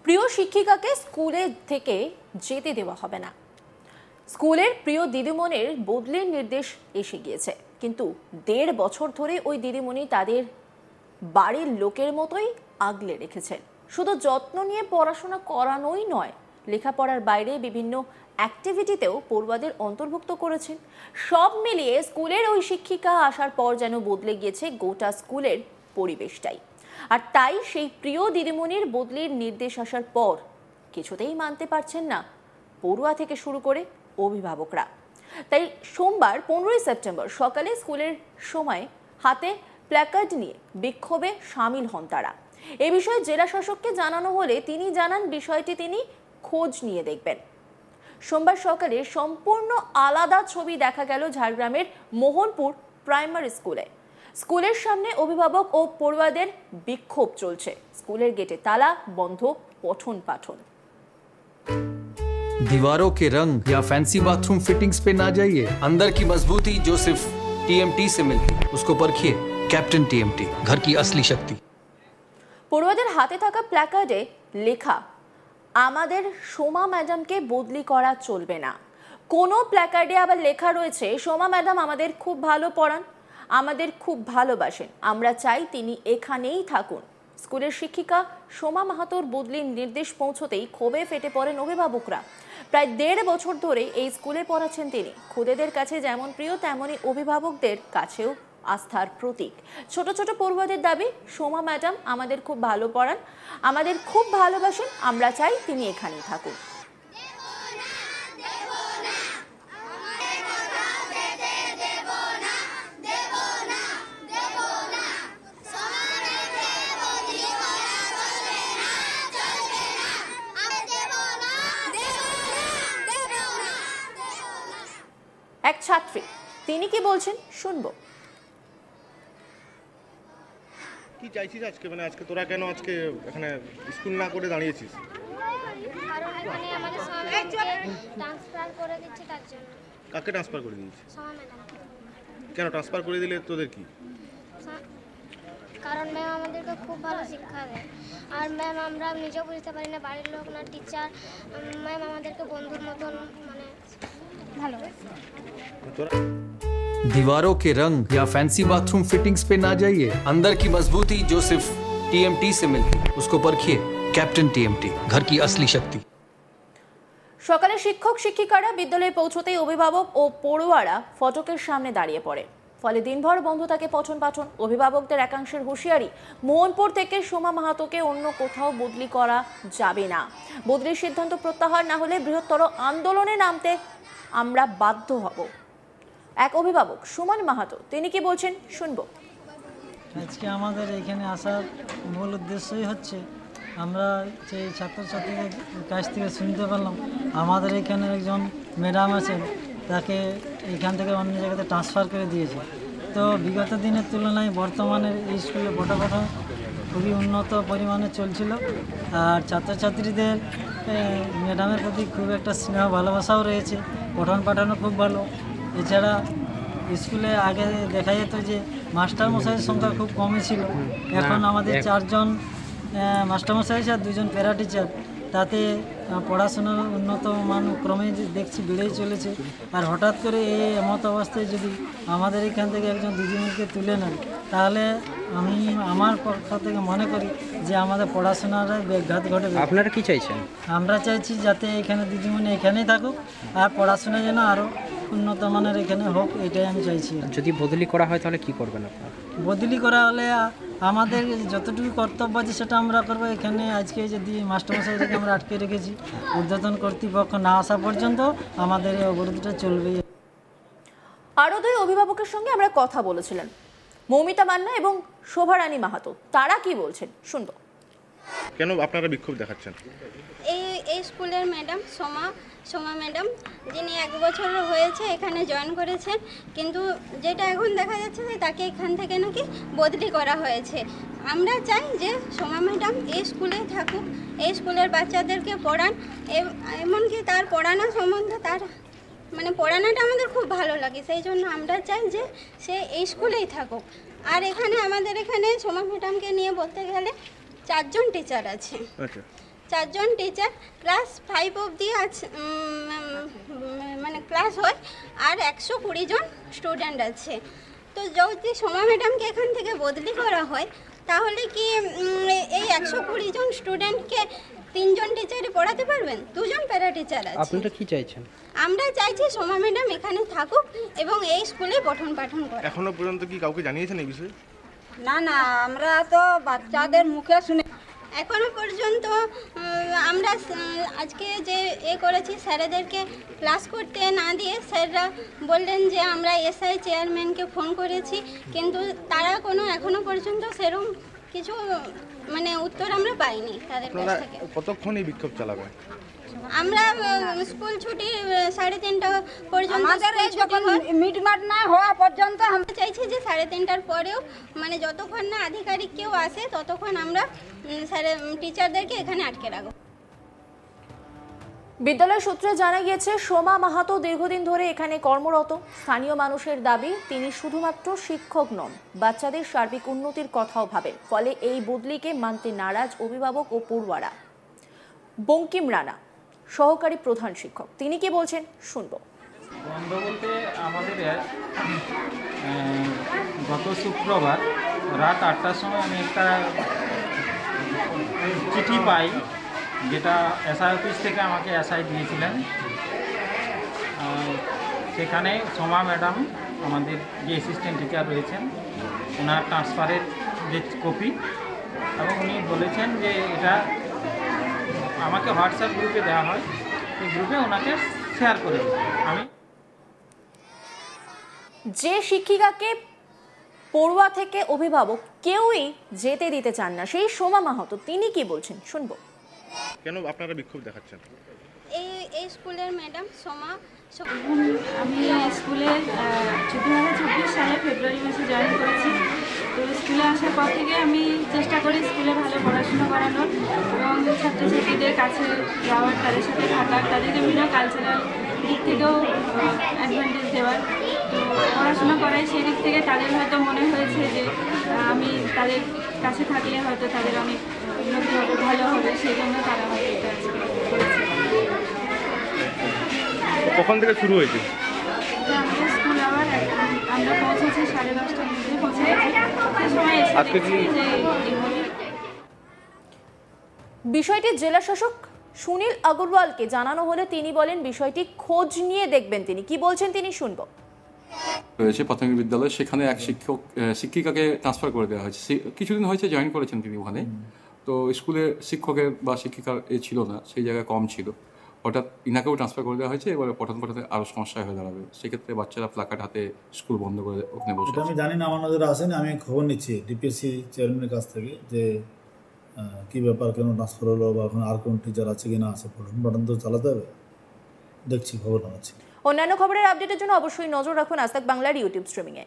প্রিয় শিক্ষিকাকে স্কুলে থেকে যেতে দেওয়া হবে না। স্কুলের প্রিয় দিদিমণির বদলির নির্দেশ এসে গিয়েছে, কিন্তু 1.5 বছর ধরে ওই দিদিমণি তাদের বাড়ির লোকের মতোই আগলে রেখেছেন। শুধু যত্ন নিয়ে পড়াশোনা করানোই নয়, লেখাপড়ার বাইরে বিভিন্ন অ্যাক্টিভিটিতেও পড়ুয়াদের অন্তর্ভুক্ত করেছেন। সব মিলিয়ে স্কুলের ওই শিক্ষিকা আসার পর যেন বদলে গিয়েছে গোটা স্কুলের পরিবেশটাই। আর তাই সেই প্রিয় দিদিমণির বদলির নির্দেশ আসার পর কিছুতেই মানতে পারছেন না পড়ুয়া থেকে শুরু করে অভিভাবকরা। তাই সোমবার 15 সেপ্টেম্বর সকালে স্কুলের সময় হাতে প্ল্যাকার্ড নিয়ে বিক্ষোভে সামিল হন তারা। এ বিষয়ে জেলা শাসককে জানানো হলে তিনি জানান বিষয়টি তিনি খোঁজ নিয়ে দেখবেন। সোমবার সকালে সম্পূর্ণ আলাদা ছবি দেখা গেল ঝাড়গ্রামের মোহনপুর প্রাইমারি স্কুলে। স্কুলের সামনে অভিভাবক ও পড়ুয়াদের বিক্ষোভ চলছে। স্কুলের গেটে তালা, বন্ধ পঠন পাঠন। दीवारों के रंग या फैंसी बाथरूम फिटिंग्स पे ना जाइए। अंदर की मजबूती जो सिर्फ टीएमटी से मिलती है, उसको परखिए। कैप्टन टीएमटी, घर की असली शक्ति। পড়ুয়াদের হাতে থাকা প্ল্যাকার্ডে লেখা, আমাদের সোমা ম্যাডামকে বদলি করা চলবে না। কোনো প্ল্যাকার্ডে আবার লেখা রয়েছে, সোমা ম্যাডাম আমাদের খুব ভালো পড়ান, আমাদের খুব ভালোবাসেন, আমরা চাই তিনি এখানেই থাকুন। স্কুলের শিক্ষিকা সোমা মাহাতোর বদলির নির্দেশ পৌঁছতেই ক্ষোভে ফেটে পড়েন অভিভাবকরা। প্রায় 1.5 বছর ধরে এই স্কুলে পড়াচ্ছেন তিনি। খুদেদের কাছে যেমন প্রিয়, তেমনই অভিভাবকদের কাছেও আস্থার প্রতীক। ছোট ছোট পড়ুয়াদের দাবি, সোমা ম্যাডাম আমাদের খুব ভালো পড়ান, আমাদের খুব ভালোবাসেন, আমরা চাই তিনি এখানেই থাকুন। এক ছাত্রী, তিনি কি বলছেন শুনবো। কি চাইছিস আজকে, মানে আজকে তোরা কেন আজকে এখানে স্কুল না করে দাঁড়িয়েছিস? কারণ এখানে আমাদের সোমা ম্যাডামকে ট্রান্সফার করে দিচ্ছে, তার জন্য। কাকে ট্রান্সফার করে দিয়েছিস? সোমা ম্যাডাম। কেন ট্রান্সফার করে দিলে তোদের কি? কারণ ম্যাম আমাদেরকে খুব ভালো শিক্ষা দেয়, আর ম্যাম আমরা নিজেও বুঝতে পারি না, বাড়ির লোক না টিচার, ম্যাম আমাদেরকে বন্ধুর মতন মানে ভালোবাসে। दीवारों के रंग या फैंसी बाथरूम फिटिंग्स पे ना जाइए। अंदर की मजबूती जो सिर्फ टीएमटी से मिलती है, उसको परखिए। कैप्टन टीएमटी, घर की असली शक्ति। সকালে শিক্ষক শিক্ষিকারা বিদ্যালয়ে পৌঁছতেই অভিভাবক ও পড়ুয়ারা ফটকের সামনে দাঁড়িয়ে পড়ে। ফলে দিনভর বন্ধ থাকে পঠন পাঠন। অভিভাবকদের একাংশের হুঁশিয়ারি, মোহনপুর থেকে সোমা মাহাতোকে অন্য কোথাও বদলি করা যাবে না। বদলির সিদ্ধান্ত প্রত্যাহার না হলে বৃহত্তর আন্দোলনে নামতে আমরা বাধ্য হব। এক অভিভাবক সুমন মাহাতো, তিনি কি বলছেন শুনবো। আজকে আমাদের এখানে আসার মূল উদ্দেশ্যই হচ্ছে, আমরা সেই ছাত্রছাত্রীদের কাছ থেকে শুনতে পারলাম আমাদের এখানে একজন ম্যাডাম আছেন, তাকে এখান থেকে অন্য জায়গাতে ট্রান্সফার করে দিয়েছে। তো বিগত দিনের তুলনায় বর্তমানে এই স্কুলে পঠন খুবই উন্নত পরিমাণে চলছিল, আর ছাত্রছাত্রীদের ম্যাডামের প্রতি খুব একটা স্নেহ ভালোবাসাও রয়েছে, পঠন পাঠানো খুব ভালো। এছাড়া স্কুলে আগে দেখা যেত যে মাস্টারমশাইয়ের সংখ্যা খুব কমই ছিল, এখন আমাদের 4 জন মাস্টারমশাই আর 2 জন প্যারা টিচার, তাতে পড়াশোনার উন্নত মান ক্রমে দেখছি বেড়েই চলেছে। আর হঠাৎ করে এই এমত অবস্থায় যদি আমাদের এখান থেকে একজন দিদিমণিকে তুলে নেন, তাহলে আমি আমার পক্ষ থেকে মনে করি যে আমাদের পড়াশোনার ব্যাঘাত ঘটবে। আপনারা কি চাইছেন? আমরা চাইছি যাতে এখানে দিদিমণি এখানেই থাকুক, আর পড়াশোনা যেন আরও উন্নত মানের এখানে হোক, এটাই আমি চাইছি। যদি বদলি করা হয় তাহলে কি করবেন আপনারা? বদলি করা হলে আমাদের যতটুকু কর্তব্য আছে সেটা আমরা করবো। এখানে আজকে যদি মাস্টারমশাইকে আমরা আটকে রেখেছি, ঊর্ধ্বতন কর্তৃপক্ষ না আসা পর্যন্ত আমাদের এই অবরোধটা চলবে। আরও 2 অভিভাবকের সঙ্গে আমরা কথা বলেছিলেন, মৌমিতা মান্না এবং শোভারানী মাহাতো। তারা কি বলছেন শুনবো। কেন আপনারা বিক্ষোভ দেখাচ্ছেন? এই স্কুলের ম্যাডাম সোমা ম্যাডাম, যিনি 1 বছর হয়েছে এখানে জয়েন করেছেন, কিন্তু যেটা এখন দেখা যাচ্ছে যে তাকে এখান থেকে নাকি বদলি করা হয়েছে। আমরা চাই যে সোমা ম্যাডাম এই স্কুলে থাকুক, এই স্কুলের বাচ্চাদেরকে পড়ান, এমনকি তার পড়ানো সম্বন্ধে তার মানে পড়ানোটা আমাদের খুব ভালো লাগে, সেই জন্য আমরা চাই যে সে এই স্কুলেই থাকুক। আর এখানে আমাদের এখানে সোমা ম্যাডামকে নিয়ে বলতে গেলে 4 জন টিচার আছে। আচ্ছা। 4জন টিচার ক্লাস 5 অবধি আছে, মানে ক্লাস হয়, আর 120 জন স্টুডেন্ট আছে। তো যদি সোমা ম্যাডামকে এখান থেকে বদলি করা হয় তাহলে কি এই 120 জন স্টুডেন্টকে 3 জন টিচারই পড়াতে পারবেন? 2 জন প্যারা টিচার আছে। আপনারা কি চাইছেন? আমরা চাইছি সোমা ম্যাডাম এখানে থাকুক এবং এই স্কুলে পঠন পাঠন করে। এখনো পর্যন্ত কি কাউকে জানিয়েছেন এই বিষয়ে? না না, আমরা তো বাচ্চাদের মুখে শুনে এখনো পর্যন্ত আমরা আজকে যে করেছি, স্যারেদেরকে ক্লাস করতে না দিয়ে স্যাররা বললেন যে আমরা এসআই চেয়ারম্যানকে ফোন করেছি, কিন্তু তারা কোনো এখনো পর্যন্ত সেরকম কিছু মানে উত্তর আমরা পাইনি তাদের কাছ আপনারা থেকে। কতক্ষণ এই বিক্ষোভ চালাবেন? আমরা স্কুল ছুটি 3:30 পর্যন্ত আমাদের স্কুল এই ছুটি যখন হয়। মিটমাট না হওয়া পর্যন্ত আমরা চাইছি যে 3:30টার পরেও, মানে যতক্ষণ না আধিকারিক কেউ আসে ততক্ষণ আমরা টিচারদেরকে এখানে আটকে রাখবো। বিদ্যালয় সূত্রে জানা গিয়েছে সোমা মাহাতো দীর্ঘদিন ধরে এখানে কর্মরত। স্থানীয় মানুষের দাবি তিনি শুধুমাত্র শিক্ষক নন, বাচ্চাদের সার্বিক উন্নতির কথাও ভাবেন। ফলে এই বদলিকে মানতে নারাজ অভিভাবক ও পড়ুয়ারা। বঙ্কিম রানা সহকারী প্রধান শিক্ষক, তিনি কি বলছেন শুনবো। বন্ধ বলতে আমাদের গত শুক্রবার রাত 8টার সময় আমি একটা চিঠি পাই, যেটা এসআই অফিস থেকে আমাকে এসআই দিয়েছিলেন। সেখানে সোমা ম্যাডাম, আমাদের যে অ্যাসিস্ট্যান্ট টিচার রয়েছেন, ওনার ট্রান্সফারের যে কপি, এবং উনি বলেছেন যে এটা আমাকে হোয়াটসঅ্যাপ গ্রুপে দেওয়া হয়, এই গ্রুপে ওনাকে শেয়ার করে দেবো। আমি যে শিক্ষিকাকে পড়ুয়া থেকে অভিভাবক কেউই যেতে দিতে চান না, সেই সোমা মাহাতো, তিনি কি বলছেন শুনবো। কেন আপনারা বিক্ষোভ দেখাচ্ছেন? এই স্কুলের ম্যাডাম সোমা। আমি স্কুলে 2024 সালে ফেব্রুয়ারি মাসে জয়েন করেছি। তো স্কুলে আসার পর থেকে আমি চেষ্টা করি স্কুলে ভালো পড়াশোনা করানোর এবং ছাত্রছাত্রীদের কাছে যাওয়ার, তাদের সাথে থাকার, তাদের বিভিন্ন কালচারাল দিক থেকেও অ্যাডভান্টেজ দেওয়ার। তো পড়াশোনা করাই, সেই দিক থেকে তাদের হয়তো মনে হয়েছে যে আমি তাদের কাছে থাকলে হয়তো তাদের অনেক উন্নতি হবে, ভালো হবে, সেই জন্য তারা হয়তো এটা আজকে করেছে। কখন থেকে শুরু হয়েছে? আমাদের স্কুল আবার আমরা পৌঁছেছি 10:30টার মধ্যে পৌঁছে গেছি। সে সময় এসে আজকে কি দেখছি যে এইভাবে বিষয়টি জেলা শাসক সুনীল আগরওয়ালকে জানানো হলে তিনি বলেন বিষয়টি খোঁজ নিয়ে দেখবেন। তিনি কি বলছেন তিনি শুনবো। রয়েছে প্রাথমিক বিদ্যালয়, সেখানে এক শিক্ষিকাকে ট্রান্সফার করে দেওয়া হয়েছে। কিছুদিন হয়েছে জয়েন করেছেন তিনি ওখানে। তো স্কুলে শিক্ষকের বা শিক্ষিকার ছিল না, সেই জায়গায় কম ছিল, হঠাৎ ইনাকেও ট্রান্সফার করে দেওয়া হয়েছে। এবারে পঠন পাঠনে আরও সমস্যা হয়ে দাঁড়াবে, সেক্ষেত্রে বাচ্চারা প্লাকার্ড হাতে স্কুল বন্ধ করে ওখানে বসে। এটা আমি জানি না, আমার নজরে আসেনি। আমি খবর নিচ্ছি ডিপিএসসি চেয়ারম্যানের কাছ থেকে যে কী ব্যাপার, কেন ট্রান্সফার হলো, বা ওখানে আর কোন টিচার আছে কি না আছে, পঠন পাঠন তো চালাতে হবে। দেখছি, খবর জানাচ্ছি। অন্যান্য খবরের আপডেটের জন্য অবশ্যই নজর রাখুন আজ তাক বাংলার ইউটিউব স্ট্রিমিংয়ে।